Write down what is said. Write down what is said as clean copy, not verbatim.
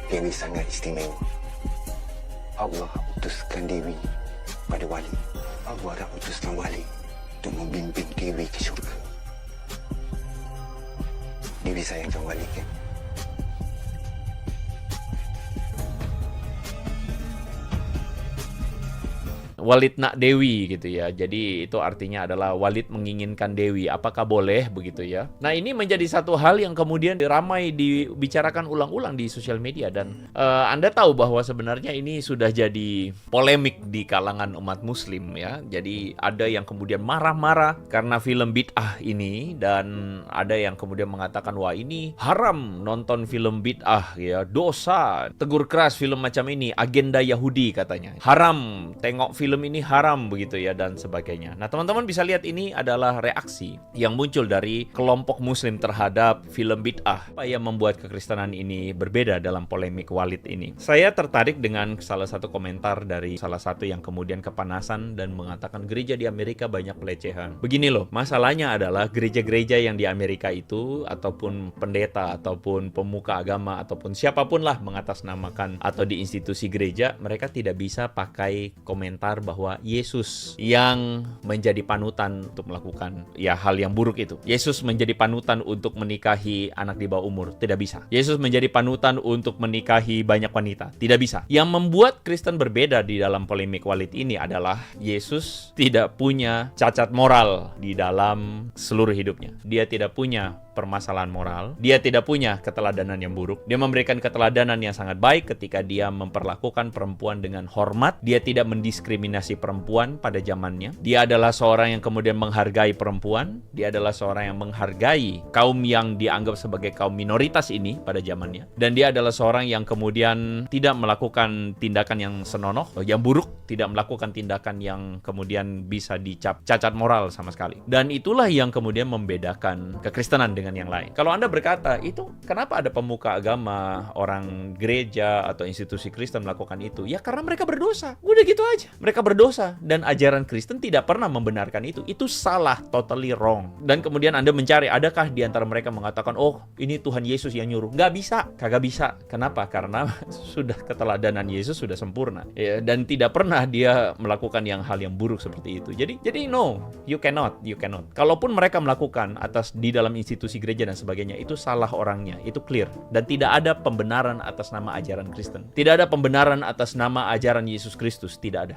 Dewi sangat istimewa. Allah utuskan Dewi pada wali. Allah dah utuskan wali untuk membimbing Dewi ke syurga. Dewi sayangkan wali kan? Walid nak Dewi gitu ya. Jadi itu artinya adalah Walid menginginkan Dewi. Apakah boleh begitu ya? Nah, ini menjadi satu hal yang kemudian ramai dibicarakan ulang-ulang di sosial media dan Anda tahu bahwa sebenarnya ini sudah jadi polemik di kalangan umat muslim ya. Jadi ada yang kemudian marah-marah karena film bid'ah ini dan ada yang kemudian mengatakan wah ini haram nonton film bid'ah ya, dosa, tegur keras film macam ini, agenda Yahudi katanya. Haram tengok film ini, haram begitu ya dan sebagainya. Nah, teman-teman bisa lihat ini adalah reaksi yang muncul dari kelompok muslim terhadap film bid'ah. Apa yang membuat kekristenan ini berbeda dalam polemik Walid ini? Saya tertarik dengan salah satu komentar dari salah satu yang kemudian kepanasan dan mengatakan gereja di Amerika banyak pelecehan. Begini loh, masalahnya adalah gereja-gereja yang di Amerika itu ataupun pendeta ataupun pemuka agama ataupun siapapun lah mengatasnamakan atau di institusi gereja, mereka tidak bisa pakai komentar bahwa Yesus yang menjadi panutan untuk melakukan ya hal yang buruk itu. Yesus menjadi panutan untuk menikahi anak di bawah umur, tidak bisa. Yesus menjadi panutan untuk menikahi banyak wanita, tidak bisa. Yang membuat Kristen berbeda di dalam polemik Walid ini adalah Yesus tidak punya cacat moral di dalam seluruh hidupnya. Dia tidak punya permasalahan moral, dia tidak punya keteladanan yang buruk. Dia memberikan keteladanan yang sangat baik ketika dia memperlakukan perempuan dengan hormat. Dia tidak mendiskriminasi perempuan pada zamannya. Dia adalah seorang yang kemudian menghargai perempuan. Dia adalah seorang yang menghargai kaum yang dianggap sebagai kaum minoritas ini pada zamannya. Dan dia adalah seorang yang kemudian tidak melakukan tindakan yang senonoh, yang buruk, tidak melakukan tindakan yang kemudian bisa dicap cacat moral sama sekali. Dan itulah yang kemudian membedakan kekristenan dengan yang lain. Kalau Anda berkata, itu kenapa ada pemuka agama, orang gereja atau institusi Kristen melakukan itu? Ya karena mereka berdosa. Udah gitu aja. Mereka berdosa dan ajaran Kristen tidak pernah membenarkan itu. Itu salah, totally wrong. Dan kemudian Anda mencari, adakah di antara mereka mengatakan, oh ini Tuhan Yesus yang nyuruh? Nggak bisa, kagak bisa. Kenapa? Karena sudah keteladanan Yesus sudah sempurna. Ya, dan tidak pernah dia melakukan hal yang buruk seperti itu. Jadi no, you cannot. Kalaupun mereka melakukan atas di dalam institusi gereja dan sebagainya, itu salah orangnya, itu clear. Dan tidak ada pembenaran atas nama ajaran Kristen. Tidak ada pembenaran atas nama ajaran Yesus Kristus, tidak ada.